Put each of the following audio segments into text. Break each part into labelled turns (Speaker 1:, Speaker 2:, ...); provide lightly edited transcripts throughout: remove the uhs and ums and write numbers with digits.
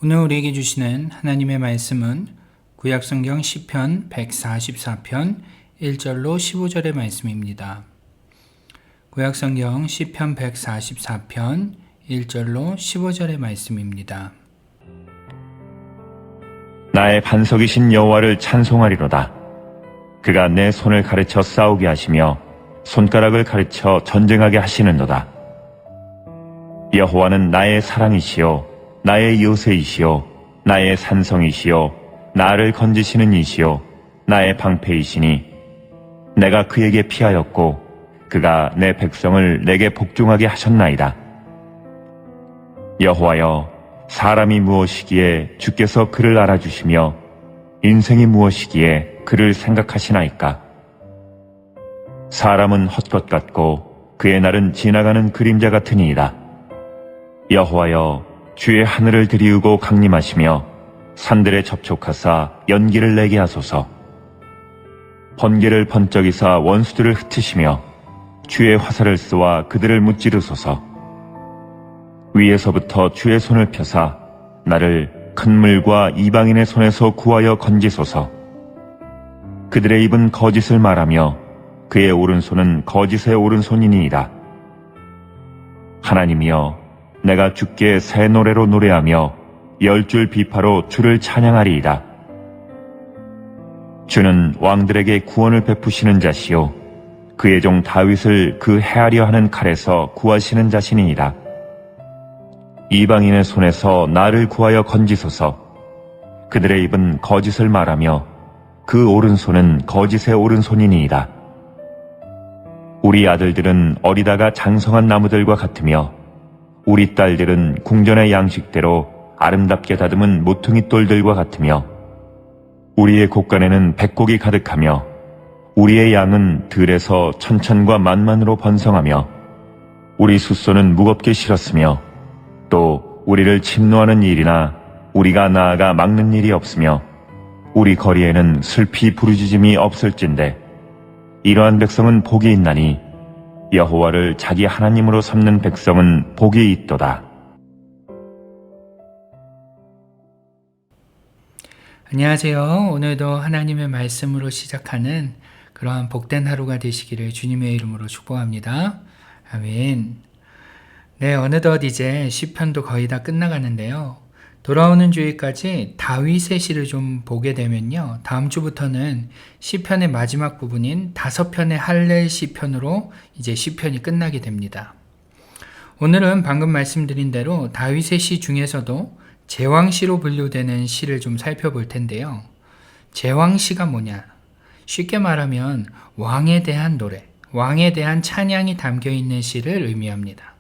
Speaker 1: 오늘 우리에게 주시는 하나님의 말씀은 구약성경 시편 144편 1절로 15절의 말씀입니다. 구약성경 시편 144편 1절로 15절의 말씀입니다.
Speaker 2: 나의 반석이신 여호와를 찬송하리로다. 그가 내 손을 가르쳐 싸우게 하시며 손가락을 가르쳐 전쟁하게 하시는도다. 여호와는 나의 사랑이시요 나의 요새이시요 나의 산성이시요 나를 건지시는 이시요 나의 방패이시니 내가 그에게 피하였고 그가 내 백성을 내게 복종하게 하셨나이다. 여호와여, 사람이 무엇이기에 주께서 그를 알아주시며 인생이 무엇이기에 그를 생각하시나이까. 사람은 헛것 같고 그의 날은 지나가는 그림자 같으니이다. 여호와여, 주의 하늘을 들이우고 강림하시며 산들에 접촉하사 연기를 내게 하소서. 번개를 번쩍이사 원수들을 흩으시며 주의 화살을 쏘아 그들을 무찌르소서. 위에서부터 주의 손을 펴사 나를 큰 물과 이방인의 손에서 구하여 건지소서. 그들의 입은 거짓을 말하며 그의 오른손은 거짓의 오른손이니이다. 하나님이여, 내가 주께 새 노래로 노래하며 10줄 비파로 주를 찬양하리이다. 주는 왕들에게 구원을 베푸시는 자시요 그의 종 다윗을 그 해하려 하는 칼에서 구하시는 자신이니이다. 이방인의 손에서 나를 구하여 건지소서. 그들의 입은 거짓을 말하며 그 오른손은 거짓의 오른손이니이다. 우리 아들들은 어리다가 장성한 나무들과 같으며 우리 딸들은 궁전의 양식대로 아름답게 다듬은 모퉁이 돌들과 같으며 우리의 곳간에는 백곡이 가득하며 우리의 양은 들에서 천천과 만만으로 번성하며 우리 숫소는 무겁게 실었으며 또 우리를 침노하는 일이나 우리가 나아가 막는 일이 없으며 우리 거리에는 슬피 부르짖음이 없을진데 이러한 백성은 복이 있나니 여호와를 자기 하나님으로 삼는 백성은 복이 있도다.
Speaker 1: 안녕하세요. 오늘도 하나님의 말씀으로 시작하는 그러한 복된 하루가 되시기를 주님의 이름으로 축복합니다. 아멘. 네, 어느덧 이제 시편도 거의 다 끝나가는데요. 돌아오는 주일까지 다윗의 시를 좀 보게 되면요, 다음 주부터는 시편의 마지막 부분인 5편의 할렐 시편으로 이제 시편이 끝나게 됩니다. 오늘은 방금 말씀드린 대로 다윗의 시 중에서도 제왕시로 분류되는 시를 좀 살펴볼 텐데요. 제왕시가 뭐냐? 쉽게 말하면 왕에 대한 노래, 왕에 대한 찬양이 담겨 있는 시를 의미합니다.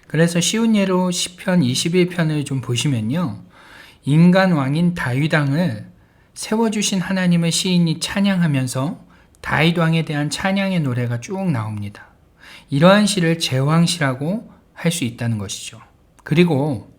Speaker 1: 그래서 쉬운 예로 시편 21편을 좀 보시면요, 인간 왕인 다윗 왕을 세워주신 하나님의 시인이 찬양하면서 다윗 왕에 대한 찬양의 노래가 쭉 나옵니다. 이러한 시를 제왕시라고 할 수 있다는 것이죠. 그리고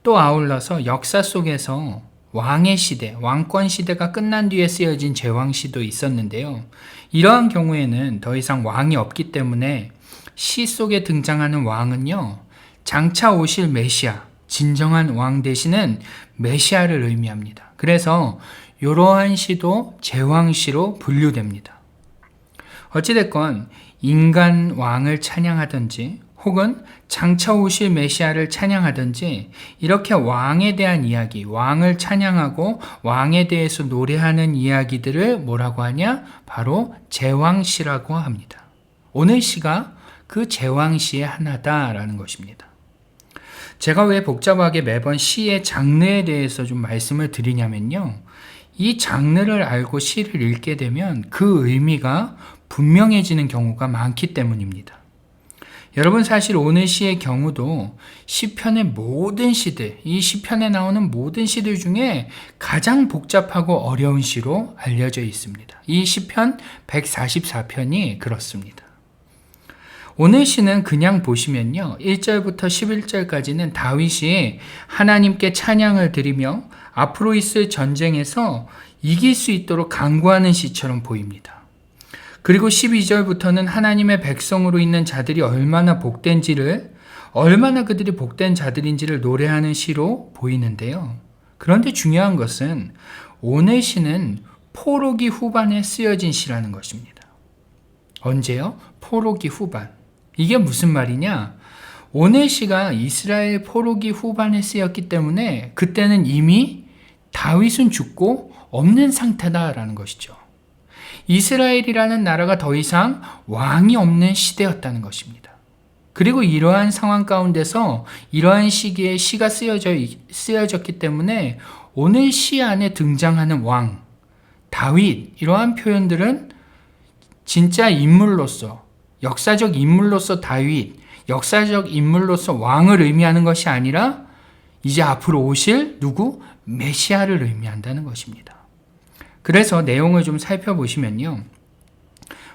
Speaker 1: 또 아울러서 역사 속에서 왕의 시대, 왕권 시대가 끝난 뒤에 쓰여진 제왕시도 있었는데요. 이러한 경우에는 더 이상 왕이 없기 때문에 시 속에 등장하는 왕은요, 장차 오실 메시아, 진정한 왕 되시는 메시아를 의미합니다. 그래서 이러한 시도 제왕시로 분류됩니다. 어찌됐건 인간 왕을 찬양하든지 혹은 장차 오실 메시아를 찬양하든지 이렇게 왕에 대한 이야기, 왕을 찬양하고 왕에 대해서 노래하는 이야기들을 뭐라고 하냐? 바로 제왕시라고 합니다. 오늘 시가 그 제왕시의 하나다라는 것입니다. 제가 왜 복잡하게 매번 시의 장르에 대해서 좀 말씀을 드리냐면요, 이 장르를 알고 시를 읽게 되면 그 의미가 분명해지는 경우가 많기 때문입니다. 여러분, 사실 오늘 시의 경우도 시편의 모든 시들, 이 시편에 나오는 모든 시들 중에 가장 복잡하고 어려운 시로 알려져 있습니다. 이 시편 144편이 그렇습니다. 오늘 시는 그냥 보시면요, 1절부터 11절까지는 다윗이 하나님께 찬양을 드리며 앞으로 있을 전쟁에서 이길 수 있도록 간구하는 시처럼 보입니다. 그리고 12절부터는 하나님의 백성으로 있는 자들이 얼마나 복된지를 얼마나 그들이 복된 자들인지를 노래하는 시로 보이는데요. 그런데 중요한 것은 오늘 시는 포로기 후반에 쓰여진 시라는 것입니다. 언제요? 포로기 후반. 이게 무슨 말이냐? 오늘 시가 이스라엘 포로기 후반에 쓰였기 때문에 그때는 이미 다윗은 죽고 없는 상태다라는 것이죠. 이스라엘이라는 나라가 더 이상 왕이 없는 시대였다는 것입니다. 그리고 이러한 상황 가운데서 이러한 시기에 시가 쓰여졌기 때문에 오늘 시 안에 등장하는 왕, 다윗, 이러한 표현들은 진짜 인물로서, 역사적 인물로서 다윗, 역사적 인물로서 왕을 의미하는 것이 아니라 이제 앞으로 오실 누구? 메시아를 의미한다는 것입니다. 그래서 내용을 좀 살펴보시면요.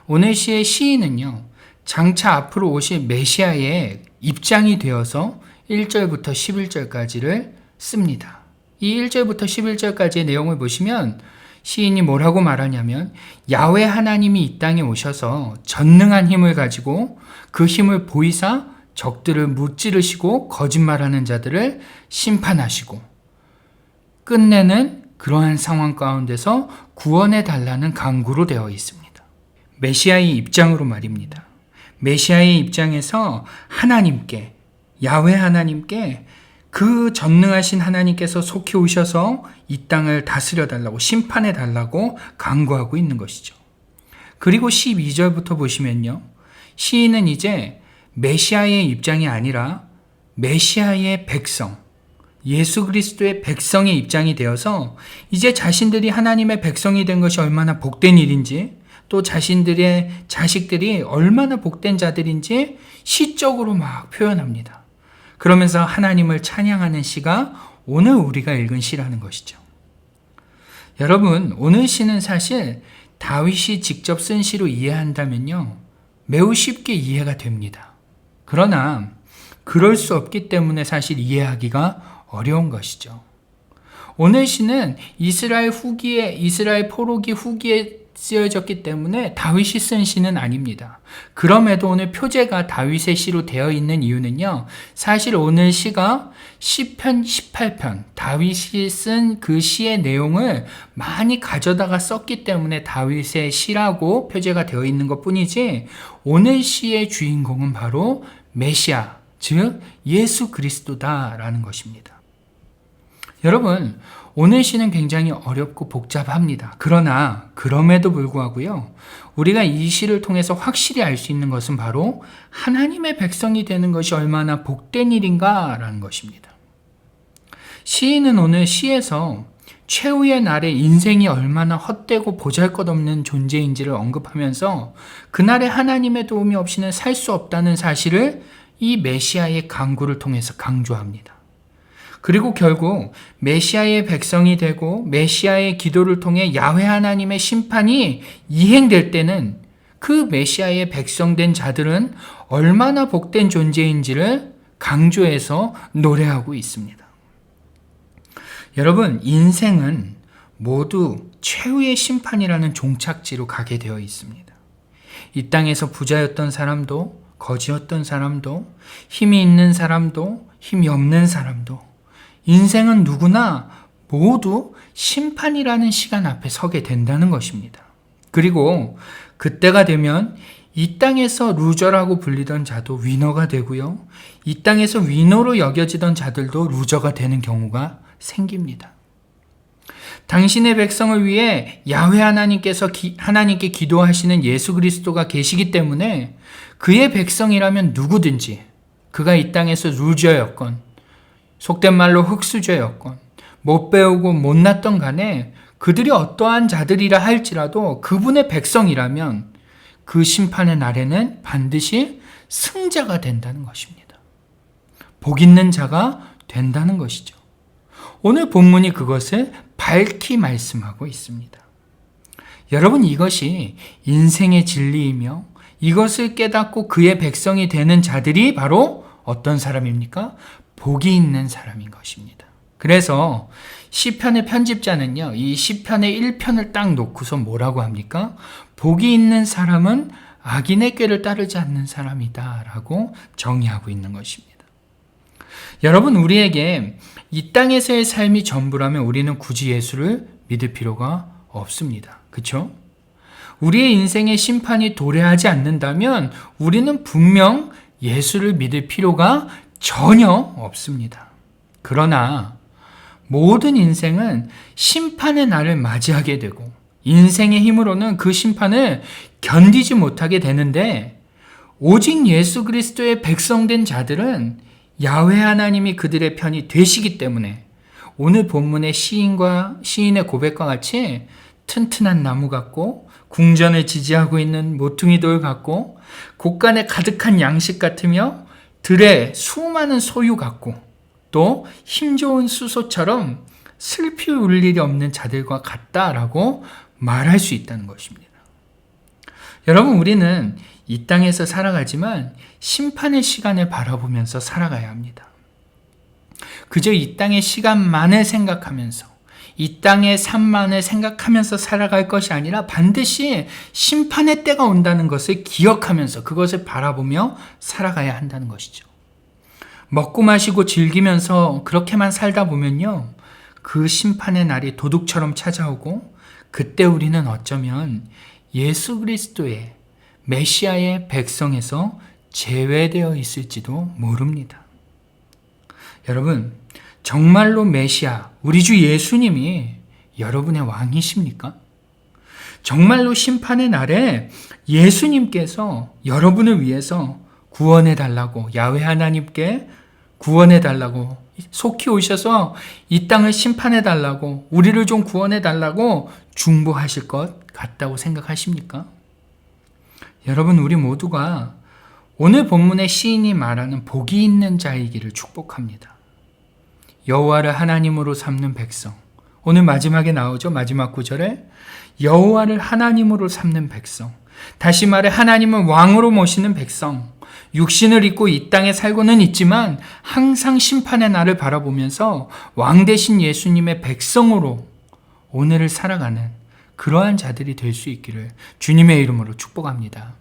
Speaker 1: 오늘 시의 시인은요, 장차 앞으로 오실 메시아의 입장이 되어서 1절부터 11절까지를 씁니다. 이 1절부터 11절까지의 내용을 보시면 시인이 뭐라고 말하냐면 야훼 하나님이 이 땅에 오셔서 전능한 힘을 가지고 그 힘을 보이사 적들을 무찌르시고 거짓말하는 자들을 심판하시고 끝내는 그러한 상황 가운데서 구원해 달라는 간구로 되어 있습니다. 메시아의 입장으로 말입니다. 메시아의 입장에서 하나님께, 야훼 하나님께 그 전능하신 하나님께서 속히 오셔서 이 땅을 다스려 달라고, 심판해 달라고 간구하고 있는 것이죠. 그리고 12절부터 보시면요. 시인은 이제 메시아의 입장이 아니라 메시아의 백성, 예수 그리스도의 백성의 입장이 되어서 이제 자신들이 하나님의 백성이 된 것이 얼마나 복된 일인지, 또 자신들의 자식들이 얼마나 복된 자들인지 시적으로 막 표현합니다. 그러면서 하나님을 찬양하는 시가 오늘 우리가 읽은 시라는 것이죠. 여러분, 오늘 시는 사실 다윗이 직접 쓴 시로 이해한다면요, 매우 쉽게 이해가 됩니다. 그러나 그럴 수 없기 때문에 사실 이해하기가 어려운 것이죠. 오늘 시는 이스라엘 포로기 후기에 쓰여졌기 때문에 다윗이 쓴 시는 아닙니다. 그럼에도 오늘 표제가 다윗의 시로 되어 있는 이유는요, 사실 오늘 시가 시편 18편, 다윗이 쓴 그 시의 내용을 많이 가져다가 썼기 때문에 다윗의 시라고 표제가 되어 있는 것 뿐이지, 오늘 시의 주인공은 바로 메시아, 즉 예수 그리스도다라는 것입니다. 여러분, 오늘 시는 굉장히 어렵고 복잡합니다. 그러나 그럼에도 불구하고요, 우리가 이 시를 통해서 확실히 알 수 있는 것은 바로 하나님의 백성이 되는 것이 얼마나 복된 일인가라는 것입니다. 시인은 오늘 시에서 최후의 날에 인생이 얼마나 헛되고 보잘것없는 존재인지를 언급하면서 그날에 하나님의 도움이 없이는 살 수 없다는 사실을 이 메시아의 간구를 통해서 강조합니다. 그리고 결국 메시아의 백성이 되고 메시아의 기도를 통해 야훼 하나님의 심판이 이행될 때는 그 메시아의 백성된 자들은 얼마나 복된 존재인지를 강조해서 노래하고 있습니다. 여러분, 인생은 모두 최후의 심판이라는 종착지로 가게 되어 있습니다. 이 땅에서 부자였던 사람도, 거지였던 사람도, 힘이 있는 사람도, 힘이 없는 사람도, 인생은 누구나 모두 심판이라는 시간 앞에 서게 된다는 것입니다. 그리고 그때가 되면 이 땅에서 루저라고 불리던 자도 위너가 되고요, 이 땅에서 위너로 여겨지던 자들도 루저가 되는 경우가 생깁니다. 당신의 백성을 위해 야훼 하나님께 기도하시는 예수 그리스도가 계시기 때문에 그의 백성이라면 누구든지, 그가 이 땅에서 루저였건 속된 말로 흙수저였건 못 배우고 못났던 간에 그들이 어떠한 자들이라 할지라도 그분의 백성이라면 그 심판의 날에는 반드시 승자가 된다는 것입니다. 복 있는 자가 된다는 것이죠. 오늘 본문이 그것을 밝히 말씀하고 있습니다. 여러분, 이것이 인생의 진리이며 이것을 깨닫고 그의 백성이 되는 자들이 바로 어떤 사람입니까? 복이 있는 사람인 것입니다. 그래서 시편의 편집자는요, 이 시편의 1편을 딱 놓고서 뭐라고 합니까? 복이 있는 사람은 악인의 꾀를 따르지 않는 사람이다 라고 정의하고 있는 것입니다. 여러분, 우리에게 이 땅에서의 삶이 전부라면 우리는 굳이 예수를 믿을 필요가 없습니다. 그렇죠? 우리의 인생의 심판이 도래하지 않는다면 우리는 분명 예수를 믿을 필요가 전혀 없습니다. 그러나 모든 인생은 심판의 날을 맞이하게 되고 인생의 힘으로는 그 심판을 견디지 못하게 되는데, 오직 예수 그리스도의 백성된 자들은 야훼 하나님이 그들의 편이 되시기 때문에 오늘 본문의 시인의 고백과 같이 튼튼한 나무 같고 궁전을 지지하고 있는 모퉁이 돌 같고 곳간에 가득한 양식 같으며 들에 수많은 소유 같고 또 힘 좋은 수소처럼 슬피 울 일이 없는 자들과 같다라고 말할 수 있다는 것입니다. 여러분, 우리는 이 땅에서 살아가지만 심판의 시간을 바라보면서 살아가야 합니다. 그저 이 땅의 시간만을 생각하면서 이 땅의 삶만을 생각하면서 살아갈 것이 아니라 반드시 심판의 때가 온다는 것을 기억하면서 그것을 바라보며 살아가야 한다는 것이죠. 먹고 마시고 즐기면서 그렇게만 살다 보면요, 그 심판의 날이 도둑처럼 찾아오고 그때 우리는 어쩌면 예수 그리스도의 메시아의 백성에서 제외되어 있을지도 모릅니다. 여러분, 정말로 메시아, 우리 주 예수님이 여러분의 왕이십니까? 정말로 심판의 날에 예수님께서 여러분을 위해서 구원해달라고, 야훼 하나님께 구원해달라고, 속히 오셔서 이 땅을 심판해달라고, 우리를 좀 구원해달라고 중보하실 것 같다고 생각하십니까? 여러분, 우리 모두가 오늘 본문의 시인이 말하는 복이 있는 자이기를 축복합니다. 여호와를 하나님으로 삼는 백성. 오늘 마지막에 나오죠. 마지막 구절에 여호와를 하나님으로 삼는 백성. 다시 말해 하나님을 왕으로 모시는 백성. 육신을 입고 이 땅에 살고는 있지만 항상 심판의 날을 바라보면서 왕 대신 예수님의 백성으로 오늘을 살아가는 그러한 자들이 될 수 있기를 주님의 이름으로 축복합니다.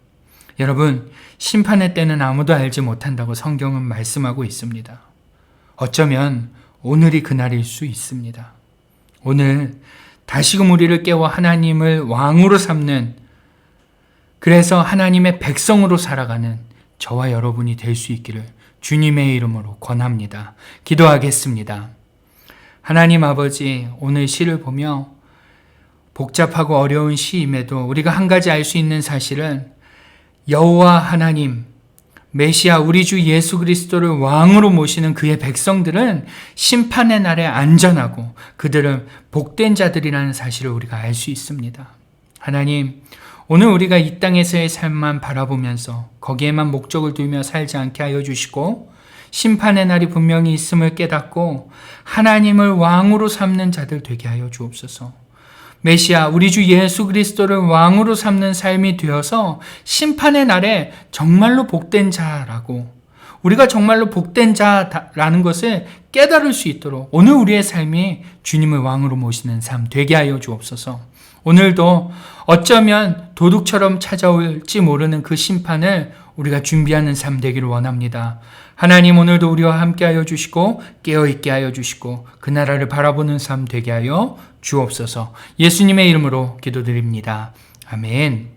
Speaker 1: 여러분, 심판의 때는 아무도 알지 못한다고 성경은 말씀하고 있습니다. 어쩌면 오늘이 그날일 수 있습니다. 오늘 다시금 우리를 깨워 하나님을 왕으로 삼는, 그래서 하나님의 백성으로 살아가는 저와 여러분이 될 수 있기를 주님의 이름으로 권합니다. 기도하겠습니다. 하나님 아버지, 오늘 시를 보며 복잡하고 어려운 시임에도 우리가 한 가지 알 수 있는 사실은 여호와 하나님, 메시아 우리 주 예수 그리스도를 왕으로 모시는 그의 백성들은 심판의 날에 안전하고 그들은 복된 자들이라는 사실을 우리가 알 수 있습니다. 하나님, 오늘 우리가 이 땅에서의 삶만 바라보면서 거기에만 목적을 두며 살지 않게 하여 주시고 심판의 날이 분명히 있음을 깨닫고 하나님을 왕으로 삼는 자들 되게 하여 주옵소서. 메시아 우리 주 예수 그리스도를 왕으로 삼는 삶이 되어서 심판의 날에 정말로 복된 자라고, 우리가 정말로 복된 자라는 것을 깨달을 수 있도록 오늘 우리의 삶이 주님을 왕으로 모시는 삶 되게 하여 주옵소서. 오늘도 어쩌면 도둑처럼 찾아올지 모르는 그 심판을 우리가 준비하는 삶 되기를 원합니다. 하나님, 오늘도 우리와 함께 하여 주시고 깨어있게 하여 주시고 그 나라를 바라보는 삶 되게 하여 주옵소서. 예수님의 이름으로 기도드립니다. 아멘.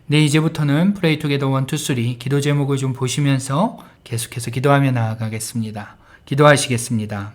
Speaker 1: 네, 이제부터는 Pray Together 1, 2, 3 기도 제목을 좀 보시면서 계속해서 기도하며 나아가겠습니다. 기도하시겠습니다.